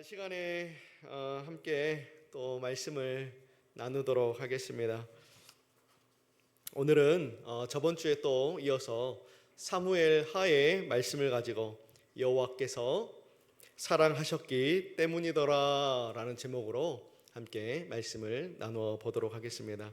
시간에 함께 또 말씀을 나누도록 하겠습니다. 오늘은 저번 주에 또 이어서 사무엘 하의 말씀을 가지고 여호와께서 사랑하셨기 때문이더라 라는 제목으로 함께 말씀을 나누어 보도록 하겠습니다.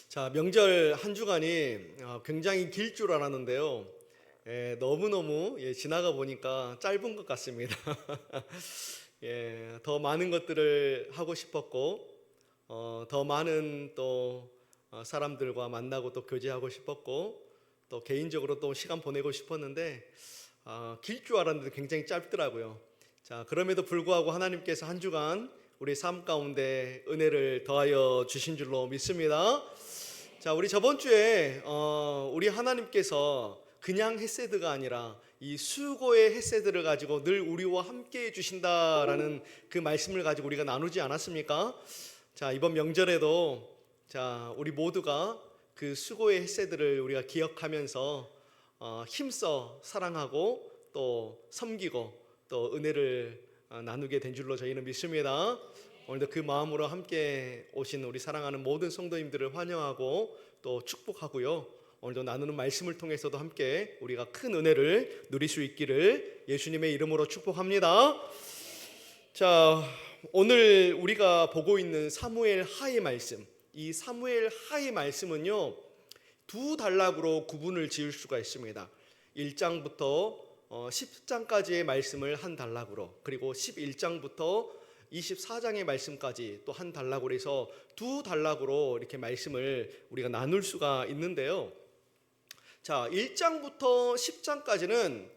자, 명절 한 주간이 굉장히 길 줄 알았는데요. 너무너무 지나가 보니까 짧은 것 같습니다. 더 많은 것들을 하고 싶었고, 더 많은 또 사람들과 만나고 또 교제하고 싶었고, 또 개인적으로 또 시간 보내고 싶었는데, 길 줄 알았는데 굉장히 짧더라고요. 자, 그럼에도 불구하고 하나님께서 한 주간 우리 삶 가운데 은혜를 더하여 주신 줄로 믿습니다. 자, 우리 저번 주에 우리 하나님께서 그냥 헤세드가 아니라 이 수고의 헤세드를 가지고 늘 우리와 함께 해주신다라는 그 말씀을 가지고 우리가 나누지 않았습니까? 자, 이번 명절에도 자, 우리 모두가 그 수고의 헤세드를 우리가 기억하면서 힘써 사랑하고 또 섬기고 또 은혜를 나누게 된 줄로 저희는 믿습니다. 오늘도 그 마음으로 함께 오신 우리 사랑하는 모든 성도님들을 환영하고 또 축복하고요. 오늘도 나누는 말씀을 통해서도 함께 우리가 큰 은혜를 누릴 수 있기를 예수님의 이름으로 축복합니다. 자, 오늘 우리가 보고 있는 사무엘 하의 말씀, 이 사무엘 하의 말씀은요, 두 단락으로 구분을 지을 수가 있습니다. 1장부터 10장까지의 말씀을 한 단락으로, 그리고 11장부터 24장의 말씀까지 또 한 단락으로 해서 두 단락으로 이렇게 말씀을 우리가 나눌 수가 있는데요. 자, 1장부터 10장까지는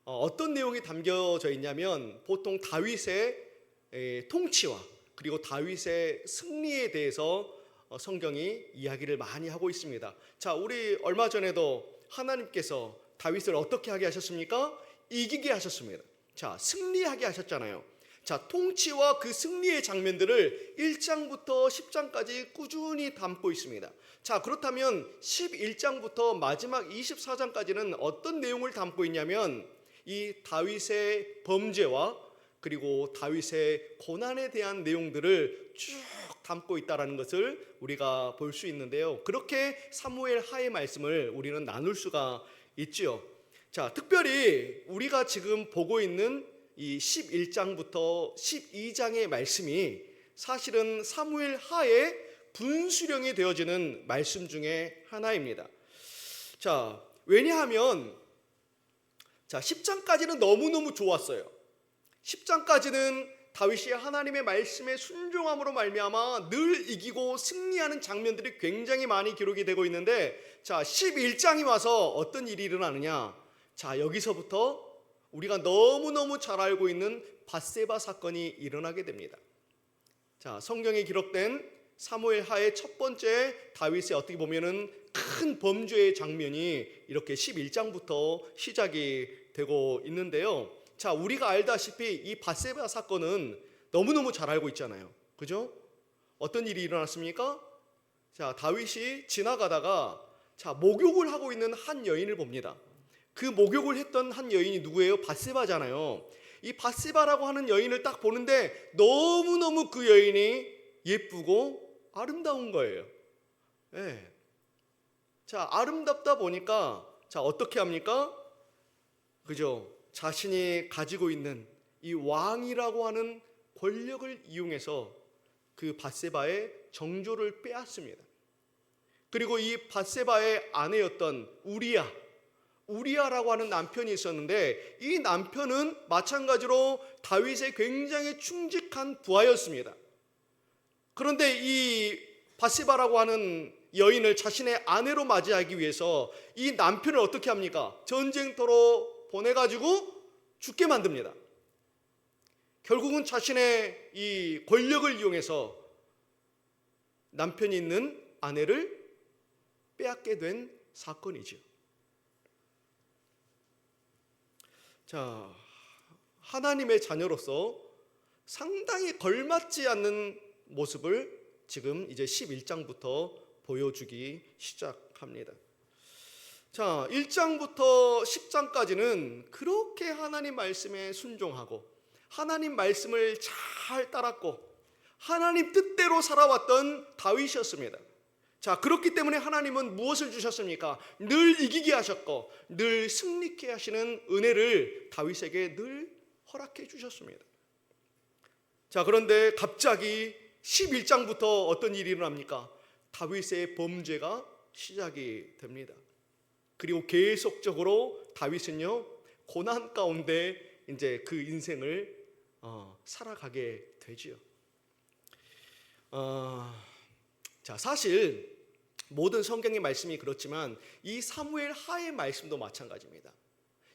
어떤 내용이 담겨져 있냐면 보통 다윗의 통치와 그리고 다윗의 승리에 대해서 성경이 이야기를 많이 하고 있습니다. 자, 우리 얼마 전에도 하나님께서 다윗을 어떻게 하게 하셨습니까? 이기게 하셨습니다. 자, 승리하게 하셨잖아요. 자, 통치와 그 승리의 장면들을 1장부터 10장까지 꾸준히 담고 있습니다. 자, 그렇다면 11장부터 마지막 24장까지는 어떤 내용을 담고 있냐면 이 다윗의 범죄와 그리고 다윗의 고난에 대한 내용들을 쭉 담고 있다는 것을 우리가 볼 수 있는데요. 그렇게 사무엘 하의 말씀을 우리는 나눌 수가 있지요. 자, 특별히 우리가 지금 보고 있는 이 11장부터 12장의 말씀이 사실은 사무엘 하의 분수령이 되어지는 말씀 중에 하나입니다. 자, 왜냐하면 자, 10장까지는 너무너무 좋았어요. 10장까지는 다윗이 하나님의 말씀에 순종함으로 말미암아 늘 이기고 승리하는 장면들이 굉장히 많이 기록이 되고 있는데, 자, 11장이 와서 어떤 일이 일어나느냐? 자, 여기서부터 우리가 너무너무 잘 알고 있는 밧세바 사건이 일어나게 됩니다. 자, 성경에 기록된 사무엘 하의 첫 번째 다윗의 어떻게 보면은 큰 범죄의 장면이 이렇게 11장부터 시작이 되고 있는데요. 자, 우리가 알다시피 이 밧세바 사건은 너무너무 잘 알고 있잖아요. 그죠? 어떤 일이 일어났습니까? 자, 다윗이 지나가다가 자, 목욕을 하고 있는 한 여인을 봅니다. 그 목욕을 했던 한 여인이 누구예요? 밧세바잖아요. 이 밧세바라고 하는 여인을 딱 보는데 너무너무 그 여인이 예쁘고 아름다운 거예요. 네. 자, 아름답다 보니까 자, 어떻게 합니까? 그죠? 자신이 가지고 있는 이 왕이라고 하는 권력을 이용해서 그 밧세바의 정조를 빼앗습니다. 그리고 이 밧세바의 아내였던 우리아라고 하는 남편이 있었는데 이 남편은 마찬가지로 다윗의 굉장히 충직한 부하였습니다. 그런데 이 밧세바라고 하는 여인을 자신의 아내로 맞이하기 위해서 이 남편을 어떻게 합니까? 전쟁터로 보내가지고 죽게 만듭니다. 결국은 자신의 이 권력을 이용해서 남편이 있는 아내를 빼앗게 된 사건이죠. 자, 하나님의 자녀로서 상당히 걸맞지 않는 모습을 지금 이제 11장부터 보여주기 시작합니다. 자, 1장부터 10장까지는 그렇게 하나님 말씀에 순종하고 하나님 말씀을 잘 따랐고 하나님 뜻대로 살아왔던 다윗이었습니다. 자, 그렇기 때문에 하나님은 무엇을 주셨습니까? 늘 이기게 하셨고 늘 승리케 하시는 은혜를 다윗에게 늘 허락해 주셨습니다. 자, 그런데 갑자기 11장부터 어떤 일이 일어납니까? 다윗의 범죄가 시작이 됩니다. 그리고 계속적으로 다윗은요 고난 가운데 이제 그 인생을 살아가게 되지요. 자, 사실 모든 성경의 말씀이 그렇지만 이 사무엘 하의 말씀도 마찬가지입니다.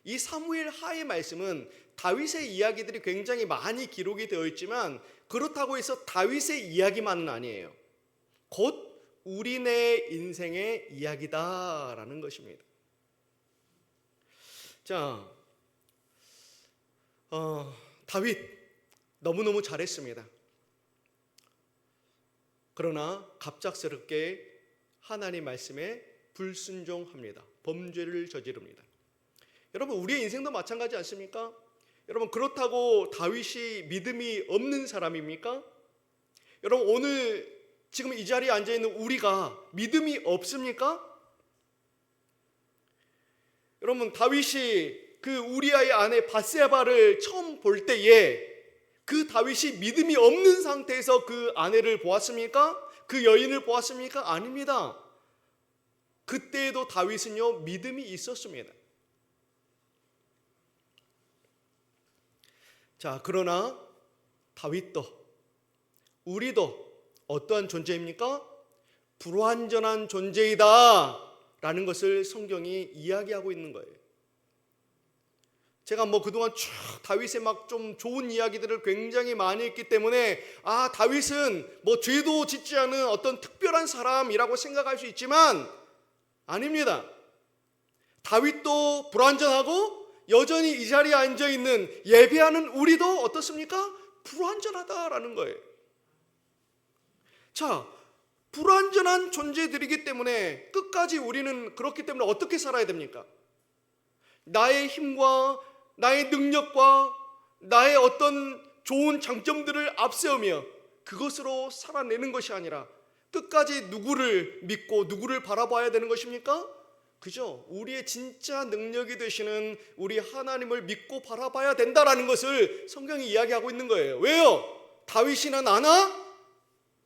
이 사무엘 하의 말씀은 다윗의 이야기들이 굉장히 많이 기록이 되어 있지만 그렇다고 해서 다윗의 이야기만은 아니에요. 곧 우리네 인생의 이야기다라는 것입니다. 자, 다윗 너무너무 잘했습니다. 그러나 갑작스럽게 하나님 말씀에 불순종합니다. 범죄를 저지릅니다. 여러분, 우리의 인생도 마찬가지 않습니까? 여러분, 그렇다고 다윗이 믿음이 없는 사람입니까? 여러분, 오늘 지금 이 자리에 앉아있는 우리가 믿음이 없습니까? 여러분, 다윗이 그 우리아의 아내 밧세바를 처음 볼 때에 그 다윗이 믿음이 없는 상태에서 그 아내를 보았습니까? 그 여인을 보았습니까? 아닙니다. 그때에도 다윗은요 믿음이 있었습니다. 자, 그러나 다윗도 우리도 어떠한 존재입니까? 불완전한 존재이다 라는 것을 성경이 이야기하고 있는 거예요. 제가 그동안 쭉 다윗의 막 좀 좋은 이야기들을 굉장히 많이 했기 때문에 다윗은 죄도 짓지 않은 어떤 특별한 사람이라고 생각할 수 있지만 아닙니다. 다윗도 불완전하고 여전히 이 자리에 앉아있는 예배하는 우리도 어떻습니까? 불완전하다라는 거예요. 자, 불완전한 존재들이기 때문에 끝까지 우리는 그렇기 때문에 어떻게 살아야 됩니까? 나의 힘과 나의 능력과 나의 어떤 좋은 장점들을 앞세우며 그것으로 살아내는 것이 아니라 끝까지 누구를 믿고 누구를 바라봐야 되는 것입니까? 그죠? 우리의 진짜 능력이 되시는 우리 하나님을 믿고 바라봐야 된다라는 것을 성경이 이야기하고 있는 거예요. 왜요? 다윗이나 나나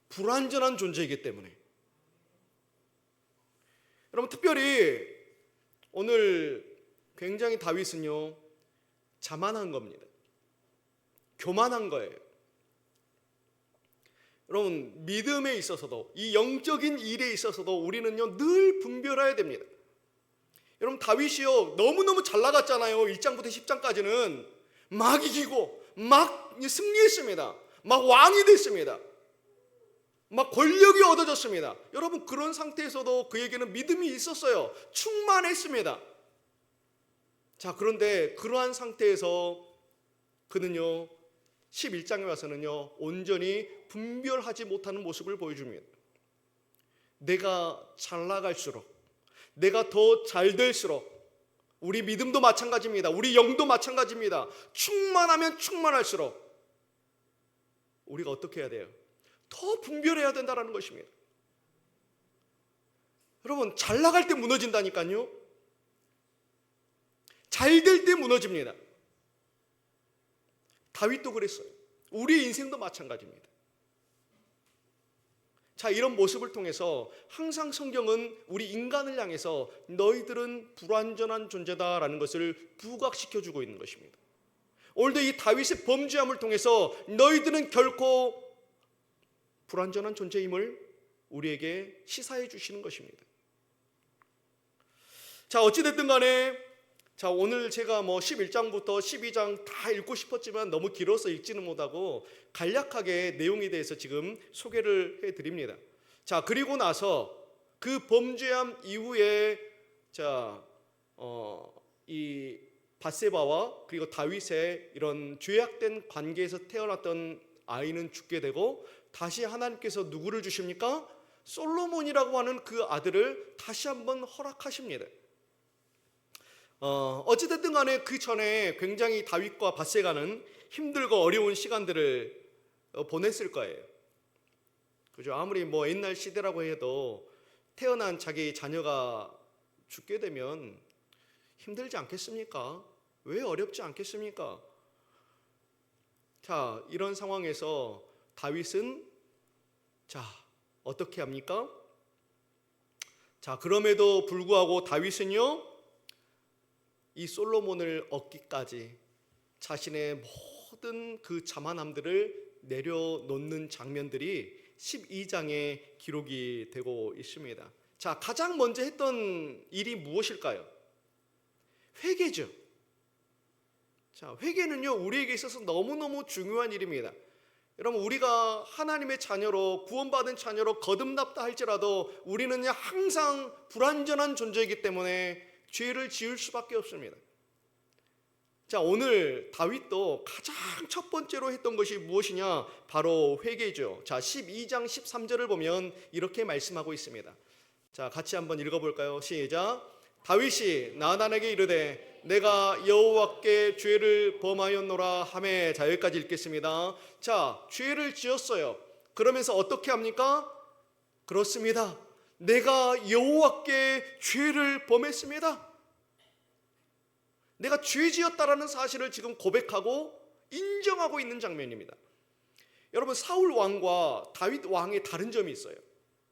불완전한 존재이기 때문에. 여러분, 특별히 오늘 굉장히 다윗은요 자만한 겁니다. 교만한 거예요. 여러분, 믿음에 있어서도 이 영적인 일에 있어서도 우리는요 늘 분별해야 됩니다. 여러분, 다윗이요 너무너무 잘 나갔잖아요. 1장부터 10장까지는 막 이기고 막 승리했습니다. 막 왕이 됐습니다. 막 권력이 얻어졌습니다. 여러분, 그런 상태에서도 그에게는 믿음이 있었어요. 충만했습니다. 자, 그런데 그러한 상태에서 그는요 11장에 와서는요 온전히 분별하지 못하는 모습을 보여줍니다. 내가 잘 나갈수록, 내가 더 잘 될수록, 우리 믿음도 마찬가지입니다. 우리 영도 마찬가지입니다. 충만하면 충만할수록 우리가 어떻게 해야 돼요? 더 분별해야 된다는 것입니다. 여러분, 잘 나갈 때 무너진다니까요. 잘 될 때 무너집니다. 다윗도 그랬어요. 우리의 인생도 마찬가지입니다. 자, 이런 모습을 통해서 항상 성경은 우리 인간을 향해서 너희들은 불완전한 존재다라는 것을 부각시켜주고 있는 것입니다. 오늘도 이 다윗의 범죄함을 통해서 너희들은 결코 불완전한 존재임을 우리에게 시사해 주시는 것입니다. 자, 어찌됐든 간에 자, 오늘 제가 11장부터 12장 다 읽고 싶었지만 너무 길어서 읽지는 못하고 간략하게 내용에 대해서 지금 소개를 해드립니다. 자, 그리고 나서 그 범죄함 이후에 이 밧세바와 그리고 다윗의 이런 죄악된 관계에서 태어났던 아이는 죽게 되고 다시 하나님께서 누구를 주십니까? 솔로몬이라고 하는 그 아들을 다시 한번 허락하십니다. 어찌됐든 간에 그 전에 굉장히 다윗과 밧세가는 힘들고 어려운 시간들을 보냈을 거예요. 그죠? 아무리 뭐 옛날 시대라고 해도 태어난 자기 자녀가 죽게 되면 힘들지 않겠습니까? 왜 어렵지 않겠습니까? 자, 이런 상황에서 다윗은 어떻게 합니까? 자, 그럼에도 불구하고 다윗은요, 이 솔로몬을 얻기까지 자신의 모든 그 자만함들을 내려놓는 장면들이 12장에 기록이 되고 있습니다. 자, 가장 먼저 했던 일이 무엇일까요? 회개죠. 자, 회개는요, 우리에게 있어서 너무너무 중요한 일입니다. 여러분, 우리가 하나님의 자녀로, 구원받은 자녀로 거듭났다 할지라도 우리는 항상 불완전한 존재이기 때문에 죄를 지을 수밖에 없습니다. 자, 오늘 다윗도 가장 첫 번째로 했던 것이 무엇이냐? 바로 회개죠. 자, 12장 13절을 보면 이렇게 말씀하고 있습니다. 자, 같이 한번 읽어볼까요? 시작. 다윗이 나단에게 이르되 내가 여호와께 죄를 범하였노라 하매. 자, 여기까지 읽겠습니다. 자, 죄를 지었어요. 그러면서 어떻게 합니까? 그렇습니다. 내가 여호와께 죄를 범했습니다. 내가 죄지었다라는 사실을 지금 고백하고 인정하고 있는 장면입니다. 여러분, 사울 왕과 다윗 왕의 다른 점이 있어요.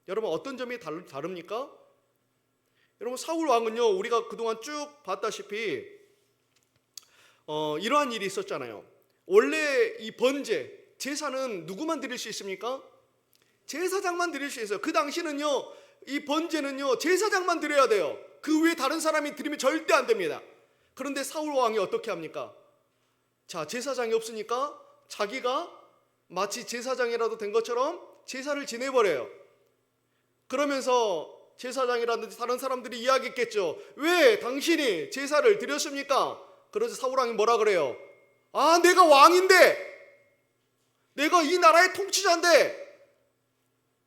여러분, 어떤 점이 다릅니까? 여러분, 사울 왕은요, 우리가 그동안 쭉 봤다시피 이러한 일이 있었잖아요. 원래 이 번제, 제사는 누구만 드릴 수 있습니까? 제사장만 드릴 수 있어요. 그 당시는요, 이 번제는요, 제사장만 드려야 돼요. 그 외에 다른 사람이 드리면 절대 안 됩니다. 그런데 사울 왕이 어떻게 합니까? 자, 제사장이 없으니까 자기가 마치 제사장이라도 된 것처럼 제사를 지내버려요. 그러면서 제사장이라든지 다른 사람들이 이야기했겠죠. 왜 당신이 제사를 드렸습니까? 그래서 사울 왕이 뭐라 그래요? 아, 내가 왕인데, 내가 이 나라의 통치자인데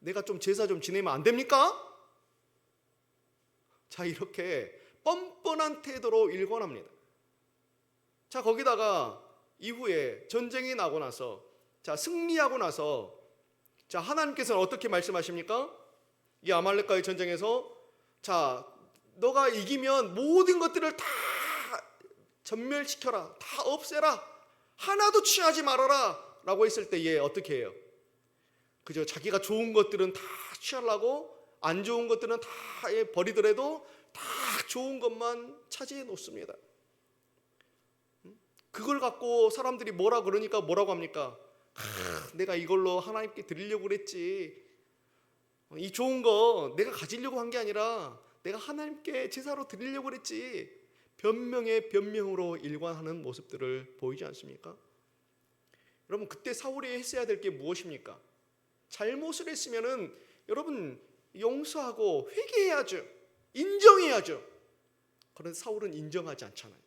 내가 좀 제사 좀 지내면 안 됩니까? 자, 이렇게 뻔뻔한 태도로 일관합니다. 자, 거기다가 이후에 전쟁이 나고 나서, 자, 승리하고 나서, 자, 하나님께서는 어떻게 말씀하십니까? 이 아말렉과의 전쟁에서, 자, 너가 이기면 모든 것들을 다 전멸시켜라, 다 없애라, 하나도 취하지 말아라 라고 했을 때 얘 어떻게 해요? 그죠? 자기가 좋은 것들은 다 취하려고, 안 좋은 것들은 다 버리더라도 다 좋은 것만 차지해 놓습니다. 그걸 갖고 사람들이 뭐라 그러니까 뭐라고 합니까? 내가 이걸로 하나님께 드리려고 그랬지, 이 좋은 거 내가 가지려고 한 게 아니라 내가 하나님께 제사로 드리려고 그랬지, 변명에 변명으로 일관하는 모습들을 보이지 않습니까? 여러분, 그때 사울이 했어야 될 게 무엇입니까? 잘못을 했으면은 여러분 용서하고 회개해야죠. 인정해야죠. 그런데 사울은 인정하지 않잖아요.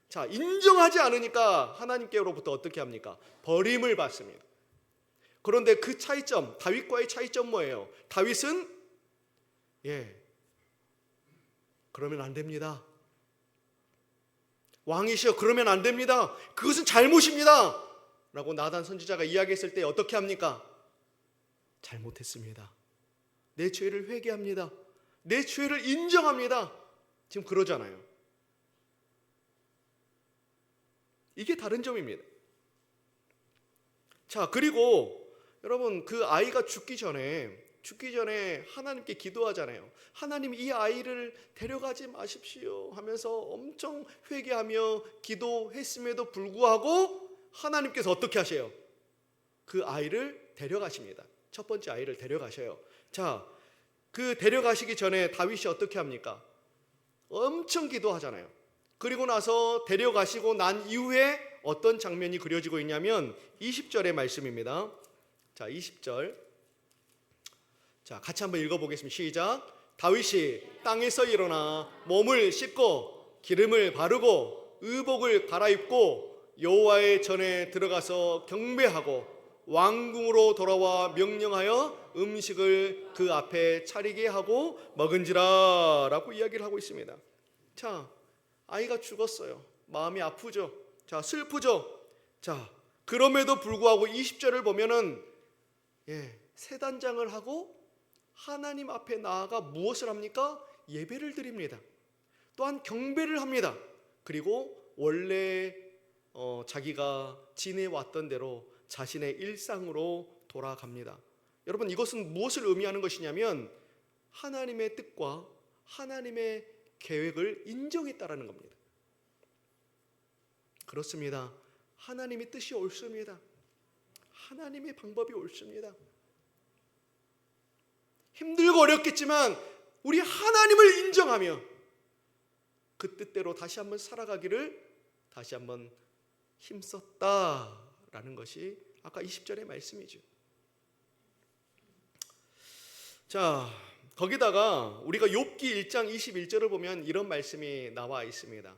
자, 인정하지 않으니까 하나님께로부터 어떻게 합니까? 버림을 받습니다. 그런데 그 차이점, 다윗과의 차이점 뭐예요? 다윗은 그러면 안 됩니다. 왕이시여, 그러면 안 됩니다. 그것은 잘못입니다 라고 나단 선지자가 이야기했을 때 어떻게 합니까? 잘못했습니다. 내 죄를 회개합니다. 내 죄를 인정합니다. 지금 그러잖아요. 이게 다른 점입니다. 자, 그리고 여러분, 그 아이가 죽기 전에 하나님께 기도하잖아요. 하나님, 이 아이를 데려가지 마십시오 하면서 엄청 회개하며 기도했음에도 불구하고 하나님께서 어떻게 하세요? 그 아이를 데려가십니다. 첫 번째 아이를 데려가셔요. 자, 그 데려가시기 전에 다윗이 어떻게 합니까? 엄청 기도하잖아요. 그리고 나서 데려가시고 난 이후에 어떤 장면이 그려지고 있냐면 20절의 말씀입니다. 자, 20절. 자, 같이 한번 읽어보겠습니다. 시작. 다윗이 땅에서 일어나 몸을 씻고 기름을 바르고 의복을 갈아입고 여호와의 전에 들어가서 경배하고 왕궁으로 돌아와 명령하여 음식을 그 앞에 차리게 하고 먹은지라 라고 이야기를 하고 있습니다. 자, 아이가 죽었어요. 마음이 아프죠. 자, 슬프죠. 자, 그럼에도 불구하고 20절을 보면은 세단장을 하고 하나님 앞에 나아가 무엇을 합니까? 예배를 드립니다. 또한 경배를 합니다. 그리고 원래 자기가 지내왔던 대로 자신의 일상으로 돌아갑니다. 여러분, 이것은 무엇을 의미하는 것이냐면 하나님의 뜻과 하나님의 계획을 인정했다라는 겁니다. 그렇습니다. 하나님의 뜻이 옳습니다. 하나님의 방법이 옳습니다. 힘들고 어렵겠지만 우리 하나님을 인정하며 그 뜻대로 다시 한번 살아가기를 다시 한번 힘썼다라는 것이 아까 20절의 말씀이죠. 자, 거기다가 우리가 욥기 1장 21절을 보면 이런 말씀이 나와 있습니다.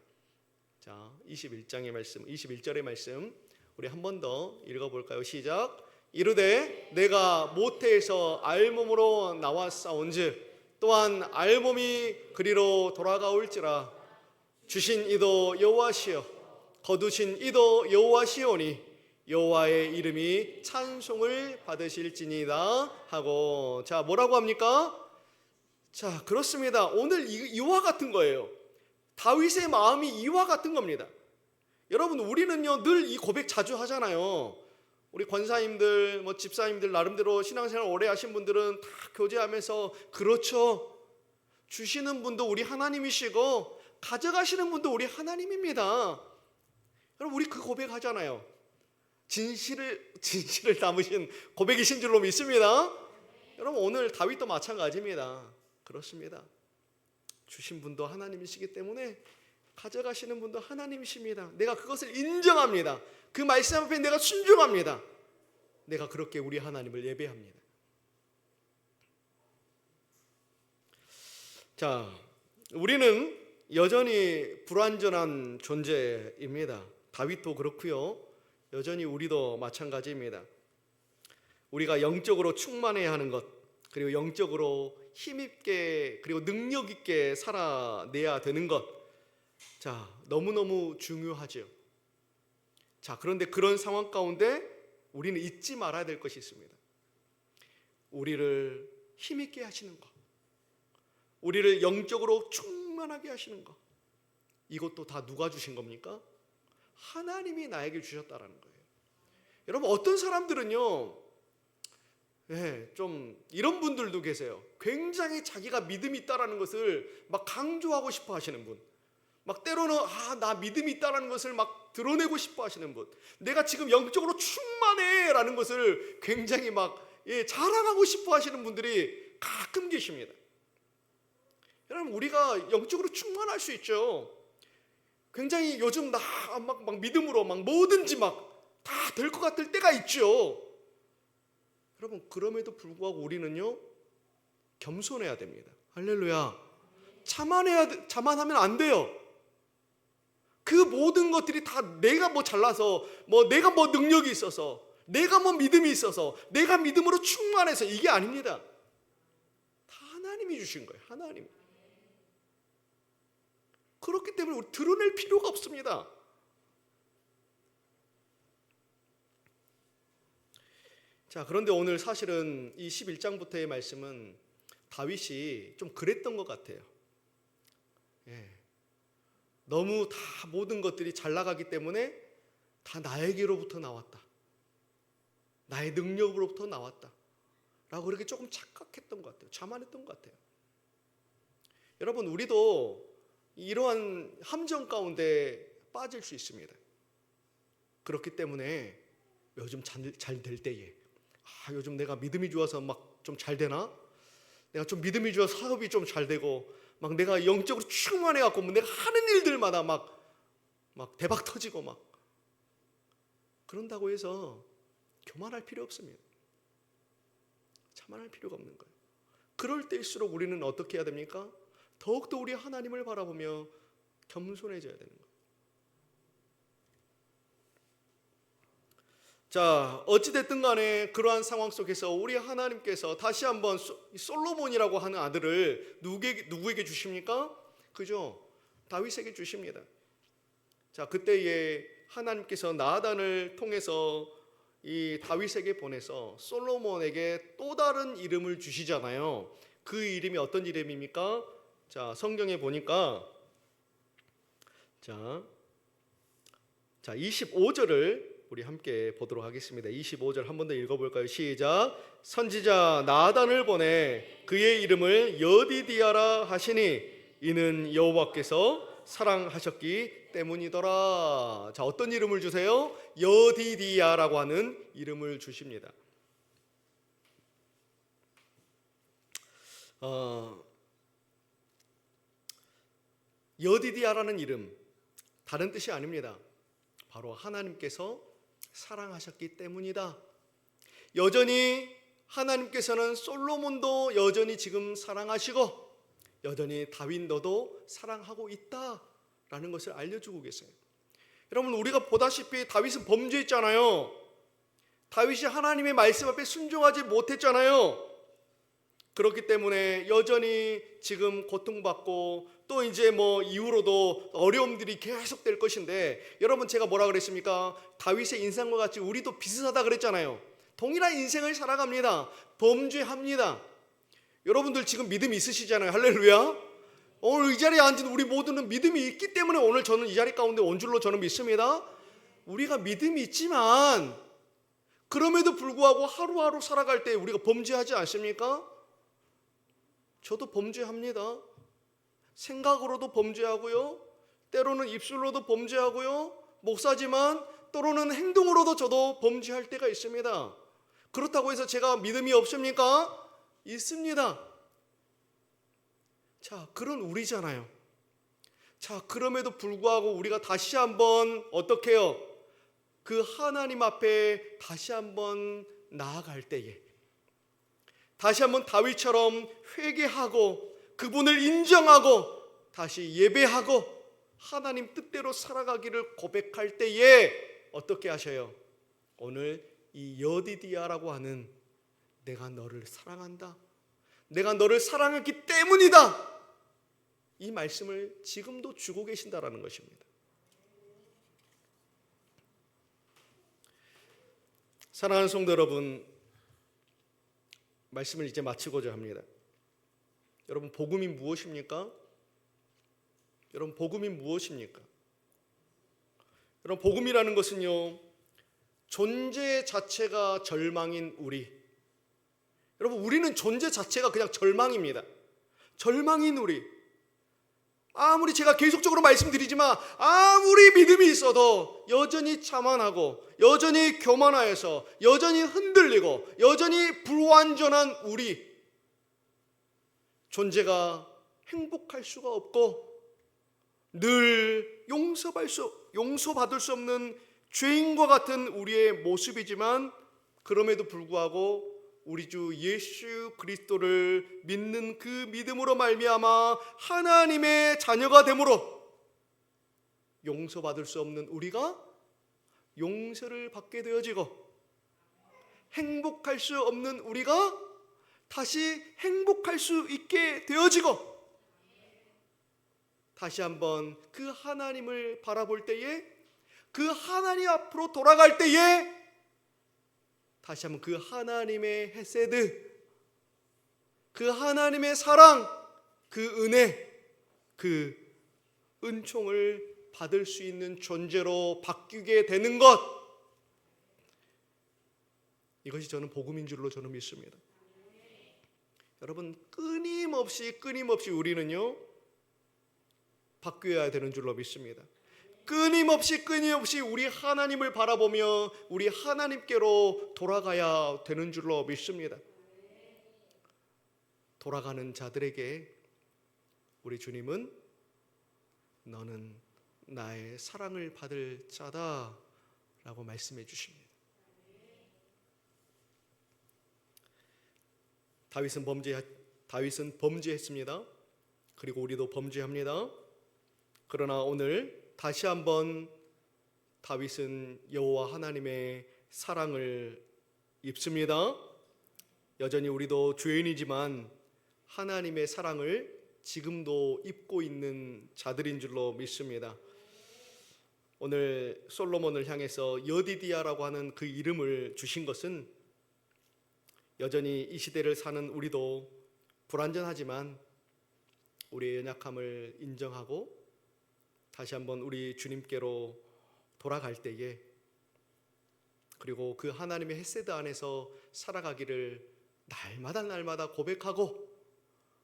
자, 21장의 말씀, 21절의 말씀 우리 한 번 더 읽어볼까요? 시작. 이르되 내가 모태에서 알몸으로 나왔사온즉 또한 알몸이 그리로 돌아가올지라 주신 이도 여호와시여 거두신 이도 여호와시오니 여호와의 이름이 찬송을 받으실지니이다 하고, 자, 뭐라고 합니까? 자, 그렇습니다. 오늘 이와 같은 거예요. 다윗의 마음이 이와 같은 겁니다. 여러분, 우리는요 늘 이 고백 자주 하잖아요. 우리 권사님들, 집사님들 나름대로 신앙생활 오래 하신 분들은 다 교제하면서 그렇죠. 주시는 분도 우리 하나님이시고 가져가시는 분도 우리 하나님입니다. 여러분, 우리 그 고백하잖아요. 진실을 담으신 고백이신 줄로 믿습니다. 여러분, 오늘 다윗도 마찬가지입니다. 그렇습니다. 주신 분도 하나님이시기 때문에 가져가시는 분도 하나님이십니다. 내가 그것을 인정합니다. 그 말씀 앞에 내가 순종합니다. 내가 그렇게 우리 하나님을 예배합니다. 자, 우리는 여전히 불완전한 존재입니다. 다윗도 그렇고요. 여전히 우리도 마찬가지입니다. 우리가 영적으로 충만해야 하는 것, 그리고 영적으로 힘있게 그리고 능력 있게 살아내야 되는 것, 자, 너무너무 중요하죠. 자, 그런데 그런 상황 가운데 우리는 잊지 말아야 될 것이 있습니다. 우리를 힘있게 하시는 것, 우리를 영적으로 충만하게 하시는 것, 이것도 다 누가 주신 겁니까? 하나님이 나에게 주셨다라는 거예요. 여러분, 어떤 사람들은요 좀 이런 분들도 계세요. 굉장히 자기가 믿음이 있다라는 것을 막 강조하고 싶어 하시는 분, 막 때로는 나 믿음이 있다라는 것을 막 드러내고 싶어 하시는 분, 내가 지금 영적으로 충만해 라는 것을 굉장히 막 자랑하고 싶어 하시는 분들이 가끔 계십니다. 여러분, 우리가 영적으로 충만할 수 있죠. 굉장히 요즘 막 믿음으로 막 뭐든지 막 다 될 것 같을 때가 있죠. 여러분, 그럼에도 불구하고 우리는요 겸손해야 됩니다. 할렐루야. 자만하면 안 돼요. 그 모든 것들이 다 내가 뭐 잘나서, 내가 뭐 능력이 있어서, 내가 뭐 믿음이 있어서, 내가 믿음으로 충만해서, 이게 아닙니다. 다 하나님이 주신 거예요. 하나님. 그렇기 때문에 우리 드러낼 필요가 없습니다. 자, 그런데 오늘 사실은 이 11장부터의 말씀은 다윗이 좀 그랬던 것 같아요. 너무 다 모든 것들이 잘 나가기 때문에 다 나에게로부터 나왔다, 나의 능력으로부터 나왔다 라고 그렇게 조금 착각했던 것 같아요. 자만했던 것 같아요. 여러분, 우리도 이러한 함정 가운데 빠질 수 있습니다. 그렇기 때문에 요즘 잘 될 때에 요즘 내가 믿음이 좋아서 막 좀 잘 되나? 내가 좀 믿음이 좋아서 사업이 좀 잘 되고 막 내가 영적으로 충만해갖고 내가 하는 일들마다 막 대박 터지고 막 그런다고 해서 교만할 필요 없습니다. 자만할 필요가 없는 거예요. 그럴 때일수록 우리는 어떻게 해야 됩니까? 더욱더 우리 하나님을 바라보며 겸손해져야 되는 거예요. 자, 어찌됐든 간에 그러한 상황 속에서 우리 하나님께서 다시 한번 솔로몬이라고 하는 아들을 누구에게 주십니까? 그죠? 다윗에게 주십니다. 자, 그때에 하나님께서 나단을 통해서 이 다윗에게 보내서 솔로몬에게 또 다른 이름을 주시잖아요. 그 이름이 어떤 이름입니까? 자, 성경에 보니까 자 25절을 우리 함께 보도록 하겠습니다. 25절 한 번 더 읽어볼까요? 시작. 선지자 나단을 보내 그의 이름을 여디디아라 하시니 이는 여호와께서 사랑하셨기 때문이더라. 자, 어떤 이름을 주세요? 여디디아라고 하는 이름을 주십니다. 여디디아라는 이름, 다른 뜻이 아닙니다. 바로 하나님께서 사랑하셨기 때문이다. 여전히 하나님께서는 솔로몬도 여전히 지금 사랑하시고 여전히 다윗 너도 사랑하고 있다라는 것을 알려주고 계세요. 여러분, 우리가 보다시피 다윗은 범죄했잖아요. 다윗이 하나님의 말씀 앞에 순종하지 못했잖아요. 그렇기 때문에 여전히 지금 고통받고 또 이제 이후로도 어려움들이 계속될 것인데, 여러분, 제가 뭐라 그랬습니까? 다윗의 인생과 같이 우리도 비슷하다 그랬잖아요. 동일한 인생을 살아갑니다. 범죄합니다. 여러분들 지금 믿음이 있으시잖아요. 할렐루야. 오늘 이 자리에 앉은 우리 모두는 믿음이 있기 때문에 오늘 저는 이 자리 가운데 온 줄로 저는 믿습니다. 우리가 믿음이 있지만 그럼에도 불구하고 하루하루 살아갈 때 우리가 범죄하지 않습니까? 저도 범죄합니다. 생각으로도 범죄하고요, 때로는 입술로도 범죄하고요, 목사지만 때로는 행동으로도 저도 범죄할 때가 있습니다. 그렇다고 해서 제가 믿음이 없습니까? 있습니다. 자, 그런 우리잖아요. 자, 그럼에도 불구하고 우리가 다시 한번 어떻게 해요? 그 하나님 앞에 다시 한번 나아갈 때에 다시 한번 다윗처럼 회개하고 그분을 인정하고 다시 예배하고 하나님 뜻대로 살아가기를 고백할 때에 어떻게 하셔요? 오늘 이 여디디아라고 하는 내가 너를 사랑한다, 내가 너를 사랑했기 때문이다, 이 말씀을 지금도 주고 계신다라는 것입니다. 사랑하는 성도 여러분, 말씀을 이제 마치고자 합니다. 여러분, 복음이 무엇입니까? 여러분, 복음이 무엇입니까? 여러분, 복음이라는 것은요, 존재 자체가 절망인 우리, 여러분, 우리는 존재 자체가 그냥 절망입니다. 절망인 우리, 아무리 제가 계속적으로 말씀드리지만 아무리 믿음이 있어도 여전히 자만하고 여전히 교만하여서 여전히 흔들리고 여전히 불완전한 우리, 존재가 행복할 수가 없고 늘 용서받을 수 없는 죄인과 같은 우리의 모습이지만, 그럼에도 불구하고 우리 주 예수 그리스도를 믿는 그 믿음으로 말미암아 하나님의 자녀가 되므로 용서받을 수 없는 우리가 용서를 받게 되어지고, 행복할 수 없는 우리가 다시 행복할 수 있게 되어지고, 다시 한번 그 하나님을 바라볼 때에, 그 하나님 앞으로 돌아갈 때에 다시 한번 그 하나님의 헤세드, 그 하나님의 사랑, 그 은혜, 그 은총을 받을 수 있는 존재로 바뀌게 되는 것, 이것이 저는 복음인 줄로 저는 믿습니다. 여러분, 끊임없이 우리는요 바뀌어야 되는 줄로 믿습니다. 끊임없이 우리 하나님을 바라보며 우리 하나님께로 돌아가야 되는 줄로 믿습니다. 돌아가는 자들에게 우리 주님은 너는 나의 사랑을 받을 자다 라고 말씀해 주십니다. 다윗은 범죄했습니다. 그리고 우리도 범죄합니다. 그러나 오늘 다시 한번 다윗은 여호와 하나님의 사랑을 입습니다. 여전히 우리도 죄인이지만 하나님의 사랑을 지금도 입고 있는 자들인 줄로 믿습니다. 오늘 솔로몬을 향해서 여디디아라고 하는 그 이름을 주신 것은 여전히 이 시대를 사는 우리도 불완전하지만 우리의 연약함을 인정하고 다시 한번 우리 주님께로 돌아갈 때에, 그리고 그 하나님의 헤세드 안에서 살아가기를 날마다 고백하고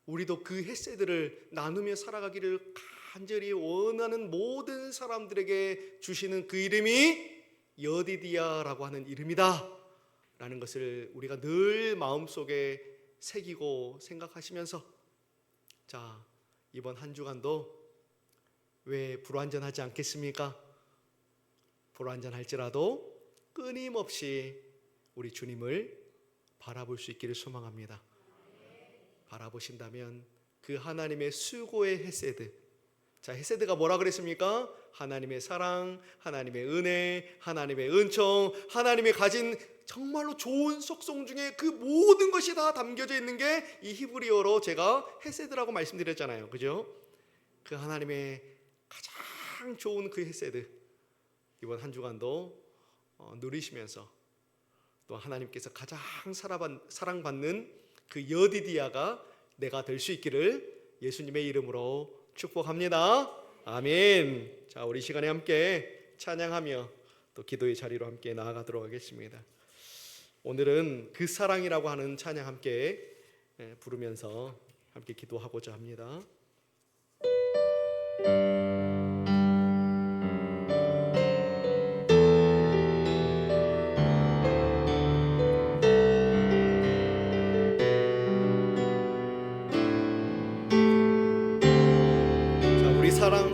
우리도 그 헤세드를 나누며 살아가기를 간절히 원하는 모든 사람들에게 주시는 그 이름이 여디디아라고 하는 이름이다 라는 것을 우리가 늘 마음속에 새기고 생각하시면서, 자, 이번 한 주간도 왜 불완전하지 않겠습니까? 불완전할지라도 끊임없이 우리 주님을 바라볼 수 있기를 소망합니다. 바라보신다면 그 하나님의 수고의 헤세드, 자, 헤세드가 뭐라 그랬습니까? 하나님의 사랑, 하나님의 은혜, 하나님의 은총, 하나님의 가진 정말로 좋은 속성 중에 그 모든 것이 다 담겨져 있는 게 이 히브리어로 제가 헤세드라고 말씀드렸잖아요. 그죠? 그 하나님의 가장 좋은 그 헤세드, 이번 한 주간도 누리시면서 또 하나님께서 가장 사랑받는 그 여디디아가 내가 될 수 있기를 예수님의 이름으로 축복합니다. 아멘. 자, 우리 시간에 함께 찬양하며 또 기도의 자리로 함께 나아가도록 하겠습니다. 오늘은 그 사랑이라고 하는 찬양 함께 부르면서 함께 기도하고자 합니다.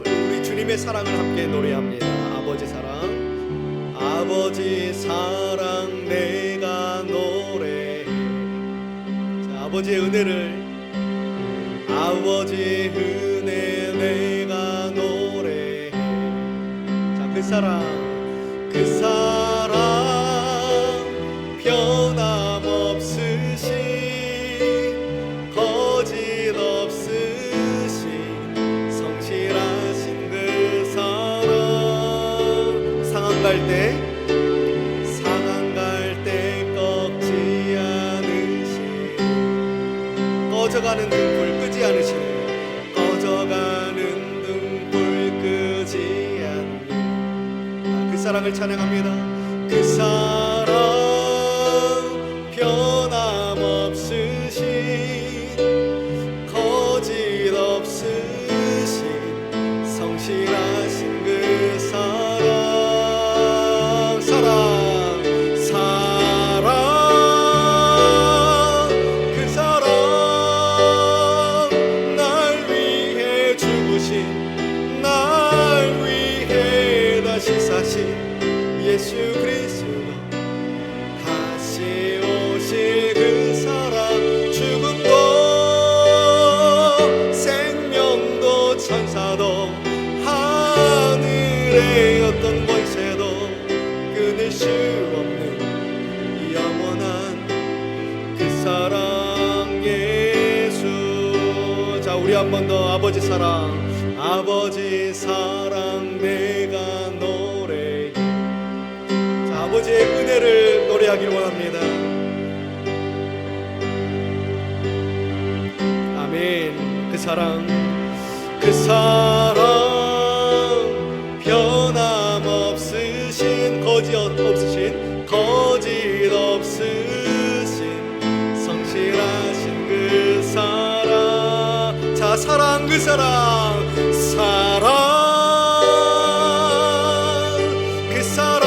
우리 주님의 사랑을 함께 노래합니다. 아버지 사랑, 아버지 사랑 내가 노래해. 자, 아버지의 은혜를, 아버지의 은혜 내가 노래해. 자, 그 사랑, 그 사랑 변함없으신 거짓 없으신 성실하신 그 사랑. 상한 갈 때 꺾지 않으신, 꺼져가는 등불 끄지 않으시는, 꺼져가는 등불 끄지 않는 그 사랑을 찬양합니다. 그 사랑 변함없으신 거짓 없으신 성실하신 그 사랑, 사랑, 사랑, 그 사랑 날 위해 죽으신, 날 위해 다시 사신 예수 그리스도, 다시 오실 그 사랑, 죽음도 생명도 천사도 하늘의 어떤 권세도 끊을 수 없는 영원한 그 사랑 예수. 자, 우리 한 번 더 아버지 사랑, 아버지 사랑 내가 노래해. 자, 아버지의 은혜를 노래하기를 원합니다. 아멘. 그 사랑, 그 사랑 변함없으신 거짓 없으신 거짓 없으신 성실하신 그 사랑. 자, 사랑, 그 사랑, 사랑, 그 사랑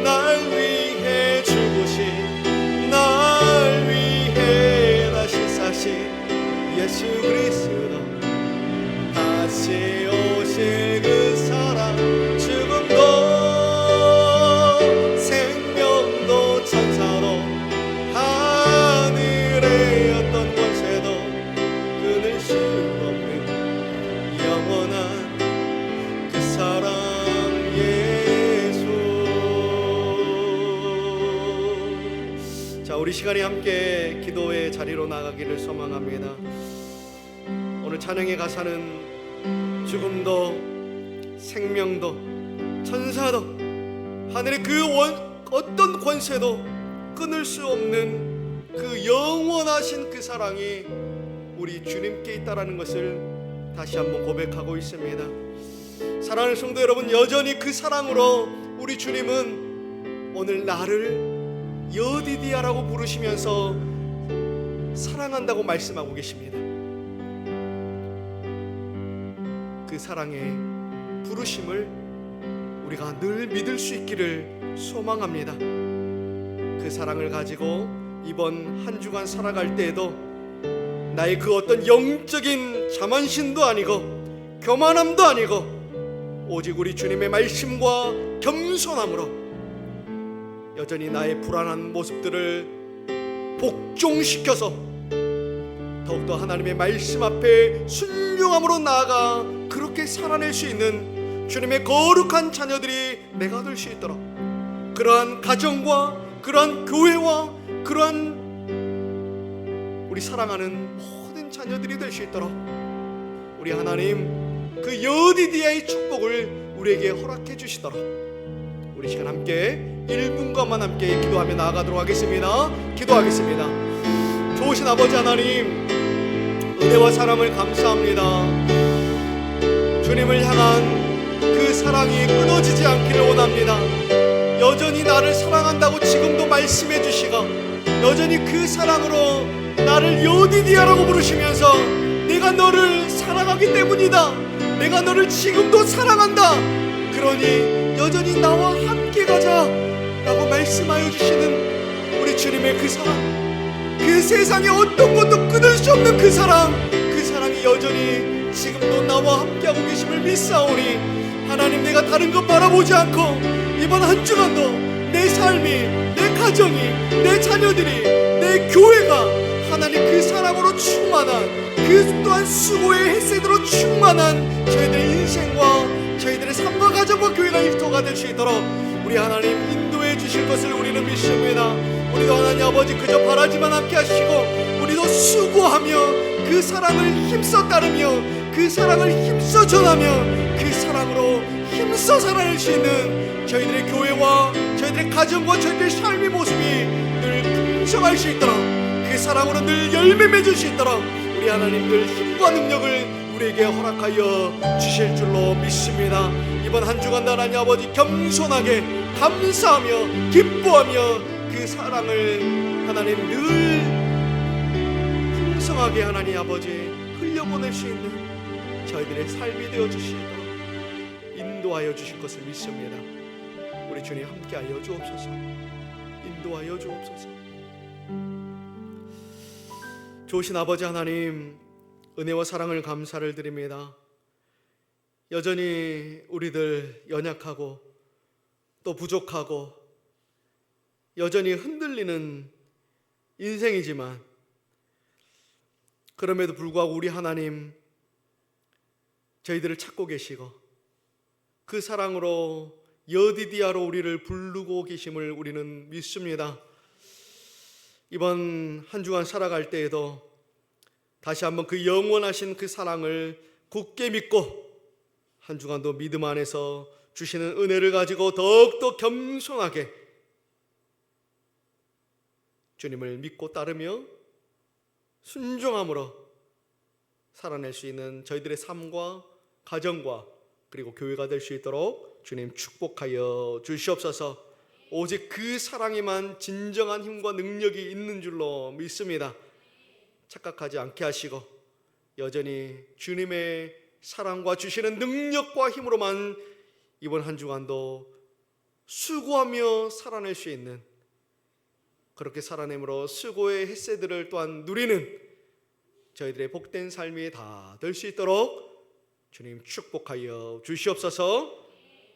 날 위해 죽으신, 날 위해 다시 사신 예수 그리스도, 다시 오실 그 사랑, 죽음도 생명도 천사도 하늘의 어떤 권세도 끊을 수 우리 시간에 함께 기도의 자리로 나가기를 소망합니다. 오늘 찬양의 가사는 죽음도 생명도 천사도 하늘의 그 어떤 권세도 끊을 수 없는 그 영원하신 그 사랑이 우리 주님께 있다라는 것을 다시 한번 고백하고 있습니다. 사랑하는 성도 여러분, 여전히 그 사랑으로 우리 주님은 오늘 나를 여디디아라고 부르시면서 사랑한다고 말씀하고 계십니다. 그 사랑의 부르심을 우리가 늘 믿을 수 있기를 소망합니다. 그 사랑을 가지고 이번 한 주간 살아갈 때에도 나의 그 어떤 영적인 자만심도 아니고 교만함도 아니고 오직 우리 주님의 말씀과 겸손함으로 여전히 나의 불안한 모습들을 복종시켜서 더욱더 하나님의 말씀 앞에 순종함으로 나아가 그렇게 살아낼 수 있는 주님의 거룩한 자녀들이 내가 될 수 있도록, 그러한 가정과 그러한 교회와 그러한 우리 사랑하는 모든 자녀들이 될 수 있도록 우리 하나님 그 여디디아의 축복을 우리에게 허락해 주시도록 우리 시간 함께 1분간만 함께 기도하며 나아가도록 하겠습니다. 기도하겠습니다. 좋으신 아버지 하나님, 은혜와 사랑을 감사합니다. 주님을 향한 그 사랑이 끊어지지 않기를 원합니다. 여전히 나를 사랑한다고 지금도 말씀해 주시고 여전히 그 사랑으로 나를 여디디아라고 부르시면서 내가 너를 사랑하기 때문이다, 내가 너를 지금도 사랑한다, 그러니 여전히 나와 함께 가자 라고 말씀하여 주시는 우리 주님의 그 사랑, 그 세상에 어떤 것도 끊을 수 없는 그 사랑이 여전히 지금도 나와 함께하고 계심을 믿사오니 하나님, 내가 다른 것 바라보지 않고 이번 한 주간도 내 삶이, 내 가정이, 내 자녀들이, 내 교회가 하나님 그 사랑으로 충만한, 그 또한 수고의 햇새로 충만한 저희들의 인생과 저희들의 삶과 가정과 교회가 일터가 될 수 있도록 우리 하나님 인도해 주실 것을 우리는 믿습니다. 우리도 하나님 아버지 그저 바라지만 않게 하시고 우리도 수고하며 그 사랑을 힘써 따르며 그 사랑을 힘써 전하며 그 사랑으로 힘써 살아낼 수 있는 저희들의 교회와 저희들의 가정과 저희들의 삶의 모습이 늘 풍성할 수 있도록, 그 사랑으로 늘 열매 맺을 수 있도록 우리 하나님 늘 힘과 능력을 우리에게 허락하여 주실 줄로 믿습니다. 이번 한 주간 하나님 아버지 겸손하게 감사하며 기뻐하며 그 사랑을 하나님 늘 풍성하게 하나님 아버지 흘려보낼 수 있는 저희들의 삶이 되어 주시도록 인도하여 주실 것을 믿습니다. 우리 주님 함께하여 주옵소서. 인도하여 주옵소서. 좋으신 아버지 하나님, 은혜와 사랑을 감사를 드립니다. 여전히 우리들 연약하고 또 부족하고 여전히 흔들리는 인생이지만 그럼에도 불구하고 우리 하나님 저희들을 찾고 계시고 그 사랑으로 여디디아로 우리를 부르고 계심을 우리는 믿습니다. 이번 한 주간 살아갈 때에도 다시 한번 그 영원하신 그 사랑을 굳게 믿고 한 주간도 믿음 안에서 주시는 은혜를 가지고 더욱더 겸손하게 주님을 믿고 따르며 순종함으로 살아낼 수 있는 저희들의 삶과 가정과 그리고 교회가 될 수 있도록 주님 축복하여 주시옵소서. 오직 그 사랑에만 진정한 힘과 능력이 있는 줄로 믿습니다. 착각하지 않게 하시고 여전히 주님의 사랑과 주시는 능력과 힘으로만 이번 한 주간도 수고하며 살아낼 수 있는, 그렇게 살아냄으로 수고의 햇새들을 또한 누리는 저희들의 복된 삶이 다 될 수 있도록 주님 축복하여 주시옵소서.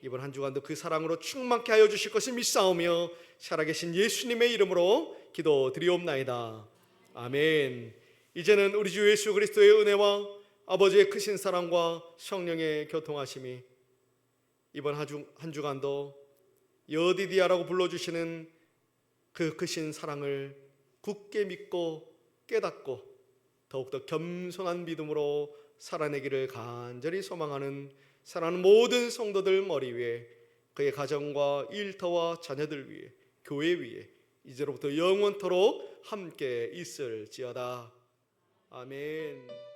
이번 한 주간도 그 사랑으로 충만케 하여 주실 것을 믿사오며 살아계신 예수님의 이름으로 기도드리옵나이다. 아멘. 이제는 우리 주 예수 그리스도의 은혜와 아버지의 크신 사랑과 성령의 교통하심이 이번 한 주간도 여디디아라고 불러주시는 그 크신 사랑을 굳게 믿고 깨닫고 더욱더 겸손한 믿음으로 살아내기를 간절히 소망하는 사랑하는 모든 성도들 머리 위에, 그의 가정과 일터와 자녀들 위에, 교회 위에 이제로부터 영원토록 함께 있을지어다. 아멘.